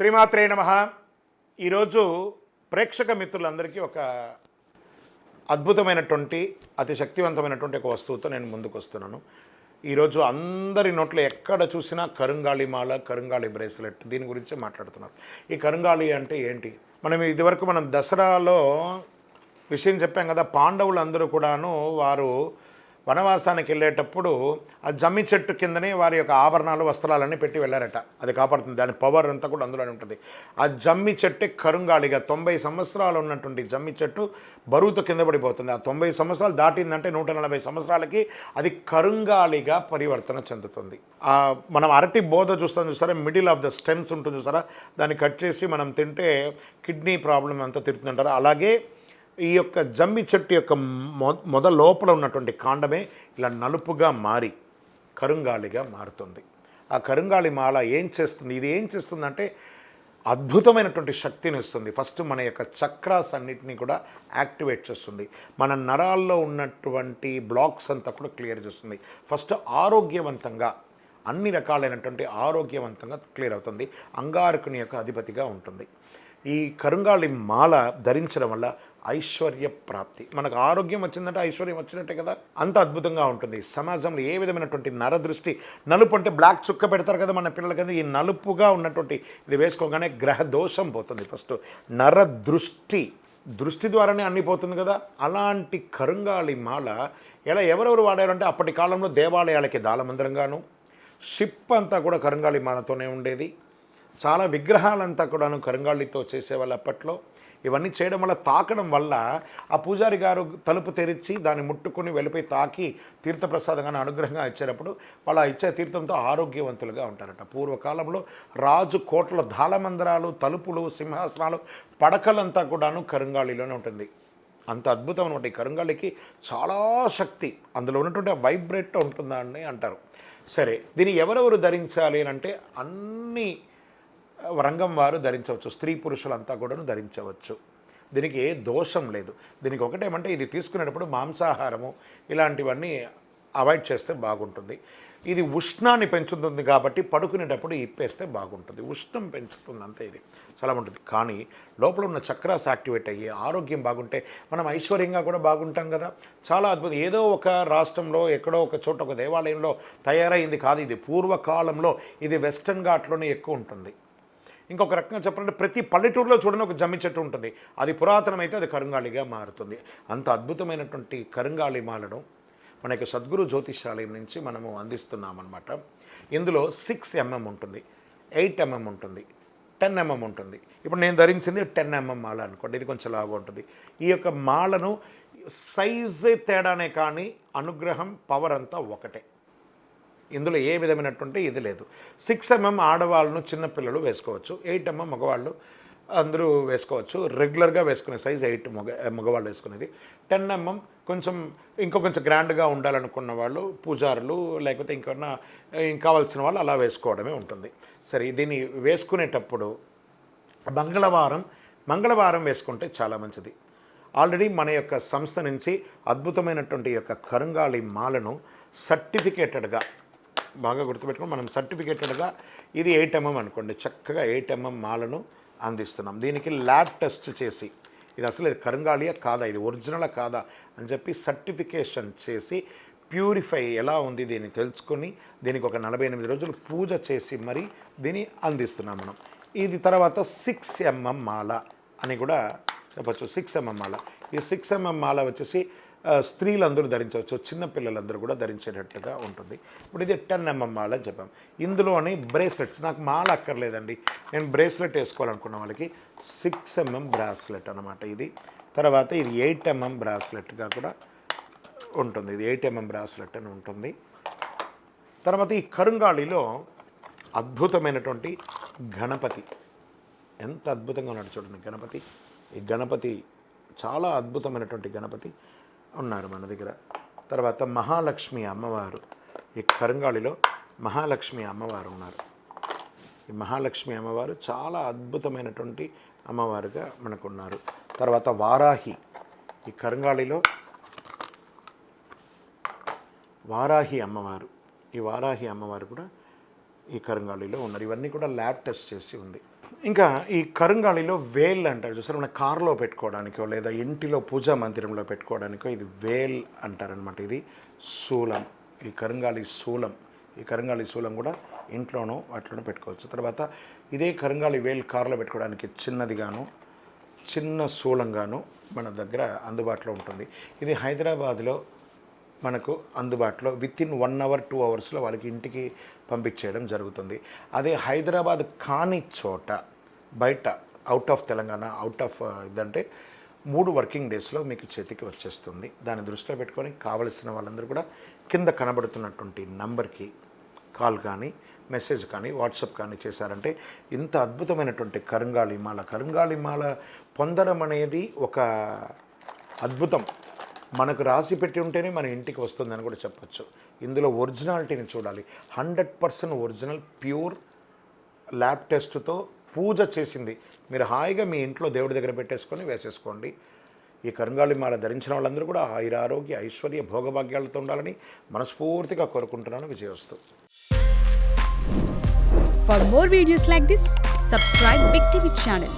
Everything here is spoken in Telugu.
శ్రీమాత్రే నమః. ఈరోజు ప్రేక్షక మిత్రులందరికీ ఒక అద్భుతమైనటువంటి అతి శక్తివంతమైనటువంటి ఒక వస్తువుతో నేను ముందుకు వస్తున్నాను. ఈరోజు అందరి నోట్లో ఎక్కడ చూసినా కరుంగాళి మాల, కరుంగాళి బ్రేస్లెట్, దీని గురించి మాట్లాడుతున్నారు. ఈ కరుంగాళి అంటే ఏంటి? మనం దసరాలో విషయం చెప్పాం కదా. పాండవులందరూ కూడాను వారు వనవాసానికి వెళ్ళేటప్పుడు ఆ జమ్మి చెట్టు కిందనే వారి యొక్క ఆభరణాలు, వస్త్రాలన్నీ పెట్టి వెళ్ళారట. అది కాపాడుతుంది. దాని పవర్ అంతా కూడా అందులోనే ఉంటుంది. ఆ జమ్మి చెట్టే కరుంగాళిగా 90 సంవత్సరాలు ఉన్నటువంటి జమ్మి చెట్టు బరువుతో కింద పడిపోతుంది. ఆ 90 సంవత్సరాలు దాటిందంటే 140 సంవత్సరాలకి అది కరుంగాళిగా పరివర్తన చెందుతుంది. మనం అరటి బోధ చూస్తారా, మిడిల్ ఆఫ్ ద స్టెమ్స్ ఉంటుంది చూసారా, దాన్ని కట్ చేసి మనం తింటే కిడ్నీ ప్రాబ్లం అంతా తిరుగుతుంటారు. అలాగే ఈ యొక్క జమ్మి చెట్టు యొక్క లోపల ఉన్నటువంటి కాండమే ఇలా నలుపుగా మారి కరుంగాళిగా మారుతుంది. ఆ కరుంగాళి మాల ఏం చేస్తుంది? ఇది ఏం చేస్తుందంటే అద్భుతమైనటువంటి శక్తిని ఇస్తుంది. ఫస్ట్ మన యొక్క చక్రాస్ అన్నిటినీ కూడా యాక్టివేట్ చేస్తుంది. మన నరాల్లో ఉన్నటువంటి బ్లాక్స్ అంతా కూడా క్లియర్ చేస్తుంది. ఫస్ట్ ఆరోగ్యవంతంగా అన్ని రకాలైనటువంటి ఆరోగ్యవంతంగా క్లియర్ అవుతుంది. అంగారకుని యొక్క అధిపతిగా ఉంటుంది. ఈ కరుంగాళి మాల ధరించడం వల్ల ఐశ్వర్య ప్రాప్తి, మనకు ఆరోగ్యం వచ్చిందంటే ఐశ్వర్యం వచ్చినట్టే కదా. అంత అద్భుతంగా ఉంటుంది. సమాజంలో ఏ విధమైనటువంటి నరదృష్టి, నలుపు అంటే బ్లాక్ చుక్క పెడతారు కదా మన పిల్లలకి, ఈ నలుపుగా ఉన్నటువంటి ఇది వేసుకోగానే గ్రహ దోషం పోతుంది. ఫస్ట్ దృష్టి ద్వారానే అన్నీ పోతుంది కదా. అలాంటి కరుంగాళి మాల ఎవరెవరు వాడారంటే అప్పటి కాలంలో దేవాలయాలకి దాళమందిరంగాను, షిప్ అంతా కూడా కరుంగాళి మాలతోనే ఉండేది. చాలా విగ్రహాలంతా కూడాను కరుంగాళితో చేసేవాళ్ళు అప్పట్లో. ఇవన్నీ చేయడం వల్ల, తాకడం వల్ల ఆ పూజారి గారు తలుపు తెరిచి దాన్ని ముట్టుకొని వెళ్ళిపోయి తాకి తీర్థప్రసాదంగా అనుగ్రహంగా ఇచ్చేటప్పుడు వాళ్ళ ఇచ్చే తీర్థంతో ఆరోగ్యవంతులుగా ఉంటారట. పూర్వకాలంలో రాజు కోట్ల దాళమందిరాలు, తలుపులు, సింహాసనాలు, పడకలంతా కూడాను కరుంగాళిలోనే ఉంటుంది. అంత అద్భుతం అనమాట. ఈ కరుంగాళికి చాలా శక్తి అందులో ఉన్నటువంటి వైబ్రేట్ ఉంటుందని అంటారు. సరే, దీన్ని ఎవరెవరు ధరించాలి అని అంటే అన్ని రంగం వారు ధరించవచ్చు. స్త్రీ పురుషులంతా కూడాను ధరించవచ్చు. దీనికి ఏ దోషం లేదు. దీనికి ఒకటేమంటే ఇది తీసుకునేటప్పుడు మాంసాహారము ఇలాంటివన్నీ అవాయిడ్ చేస్తే బాగుంటుంది. ఇది ఉష్ణాన్ని పెంచుతుంది కాబట్టి పడుకునేటప్పుడు ఇప్పేస్తే బాగుంటుంది. ఉష్ణం పెంచుతుంది అంతే. ఇది చాలా ఉంటుంది. కానీ లోపల ఉన్న చక్రాస్ యాక్టివేట్ అయ్యి ఆరోగ్యం బాగుంటే మనం ఐశ్వర్యంగా కూడా బాగుంటాం కదా. చాలా అద్భుతం. ఏదో ఒక రాష్ట్రంలో ఎక్కడో ఒక చోట ఒక దేవాలయంలో తయారైంది కాదు ఇది. పూర్వకాలంలో ఇది వెస్టర్న్ ఘాట్లోనే ఎక్కువ ఉంటుంది. ఇంకొక రకంగా చెప్పాలంటే ప్రతి పల్లెటూరులో చూడని ఒక జమ్మి చెట్టు ఉంటుంది. అది పురాతనమైతే అది కరుంగాళిగా మారుతుంది. అంత అద్భుతమైనటువంటి కరుంగాళి మాలను మన యొక్క సద్గురు జ్యోతిషాలయం నుంచి మనము అందిస్తున్నామన్నమాట. ఇందులో 6 mm ఉంటుంది, 8 mm ఉంటుంది, 10 mm ఉంటుంది. ఇప్పుడు నేను ధరించింది 10 mm మాల అనుకోండి. ఇది కొంచెం లాగా ఉంటుంది. ఈ యొక్క మాలను సైజే తేడానే కానీ అనుగ్రహం, పవర్ అంతా ఒకటే. ఇందులో ఏ విధమైనటువంటి ఇది లేదు. 6 mm ఆడవాళ్ళను, చిన్నపిల్లలు వేసుకోవచ్చు. 8 mm మగవాళ్ళు అందరూ వేసుకోవచ్చు. రెగ్యులర్గా వేసుకునే సైజ్ 8 మగవాళ్ళు వేసుకునేది. 10 mm కొంచెం కొంచెం గ్రాండ్గా ఉండాలనుకున్న వాళ్ళు, పూజారులు, లేకపోతే కావాల్సిన వాళ్ళు అలా వేసుకోవడమే ఉంటుంది. సరే, దీన్ని వేసుకునేటప్పుడు మంగళవారం వేసుకుంటే చాలా మంచిది. ఆల్రెడీ మన యొక్క సంస్థ నుంచి అద్భుతమైనటువంటి యొక్క కరుంగాళి మాలను సర్టిఫికేటెడ్గా, బాగా గుర్తుపెట్టుకుని, మనం సర్టిఫికేటెడ్గా ఇది 8 mm అనుకోండి, చక్కగా 8 mm మాలను అందిస్తున్నాం. దీనికి ల్యాబ్ టెస్ట్ చేసి ఇది అసలు ఇది కరుంగాళియా కాదా, ఇది ఒరిజినలా కాదా అని చెప్పి సర్టిఫికేషన్ చేసి ప్యూరిఫై ఎలా ఉంది దీన్ని తెలుసుకొని దీనికి ఒక 48 రోజులు పూజ చేసి మరి దీన్ని అందిస్తున్నాం మనం. ఇది తర్వాత 6 mm మాల అని కూడా చెప్పచ్చు. 6 mm మాల. ఈ 6 mm మాల వచ్చేసి స్త్రీలందరూ ధరించవచ్చు, చిన్నపిల్లలందరూ కూడా ధరించేటట్టుగా ఉంటుంది. ఇప్పుడు ఇది 10 mm మాల అని చెప్పాం. ఇందులోని బ్రేస్లెట్స్, నాకు మాల అక్కర్లేదండి, నేను బ్రేస్లెట్ వేసుకోవాలనుకున్న వాళ్ళకి 6 mm బ్రాస్లెట్ అనమాట ఇది. తర్వాత ఇది 8 mm బ్రాస్లెట్గా కూడా ఉంటుంది. ఇది 8 mm బ్రాస్లెట్ అని ఉంటుంది. తర్వాత ఈ కరుంగాళిలో అద్భుతమైనటువంటి గణపతి, ఎంత అద్భుతంగా ఉన్నాడు చూడండి గణపతి. ఈ గణపతి చాలా అద్భుతమైనటువంటి గణపతి ఉన్నారు మన దగ్గర. తర్వాత మహాలక్ష్మి అమ్మవారు, ఈ కరుంగాళిలో మహాలక్ష్మి అమ్మవారు ఉన్నారు. ఈ మహాలక్ష్మి అమ్మవారు చాలా అద్భుతమైనటువంటి అమ్మవారుగా మనకున్నారు. తర్వాత వారాహి, ఈ కరుంగాళిలో వారాహి అమ్మవారు, ఈ వారాహి అమ్మవారు కూడా ఈ కరుంగాళిలో ఉన్నారు. ఇవన్నీ కూడా ల్యాబ్ టెస్ట్ చేసి ఉంది. ఇంకా ఈ కరుంగాళిలో వేల్ అంటారు చూసారు, మన కారులో పెట్టుకోవడానికో లేదా ఇంటిలో పూజా మందిరంలో పెట్టుకోవడానికో ఇది వేల్ అంటారనమాట. ఇది శూలం, ఈ కరుంగాళి శూలం. ఈ కరుంగాళి శూలం కూడా ఇంట్లోనూ వాటిలోనూ పెట్టుకోవచ్చు. తర్వాత ఇదే కరుంగాళి వేల్ కారులో పెట్టుకోవడానికి చిన్నదిగాను చిన్న శూలంగాను మన దగ్గర అందుబాటులో ఉంటుంది. ఇది హైదరాబాద్లో మనకు అందుబాటులో వితిన్ 1 అవర్ 2 అవర్స్లో వాళ్ళకి ఇంటికి పంపించేయడం జరుగుతుంది. అదే హైదరాబాద్ కాని చోట బయట out of Telangana, out of ఇదంటే 3 వర్కింగ్ డేస్లో మీకు చేతికి వచ్చేస్తుంది. దాన్ని దృష్టిలో పెట్టుకొని కావలసిన వాళ్ళందరూ కూడా కింద కనబడుతున్నటువంటి నంబర్కి కాల్ కానీ మెసేజ్ కానీ వాట్సాప్ కానీ చేశారంటే ఇంత అద్భుతమైనటువంటి కరుంగాళి మాల పొందడం అనేది ఒక అద్భుతం. మనకు రాసి పెట్టి ఉంటేనే మన ఇంటికి వస్తుందని కూడా చెప్పచ్చు. ఇందులో ఒరిజినాలిటీని చూడాలి. 100% ఒరిజినల్ ప్యూర్ ల్యాబ్ టెస్ట్తో పూజ చేసింది. మీరు హాయిగా మీ ఇంట్లో దేవుడి దగ్గర పెట్టేసుకొని వేసేసుకోండి. ఈ కరుంగాళి మాల ధరించిన వాళ్ళందరూ కూడా ఆయురారోగ్య ఐశ్వర్య భోగభాగ్యాలతో ఉండాలని మనస్ఫూర్తిగా కోరుకుంటున్నాను. విజయవస్తు. For more videos like this, subscribe Big TV channel.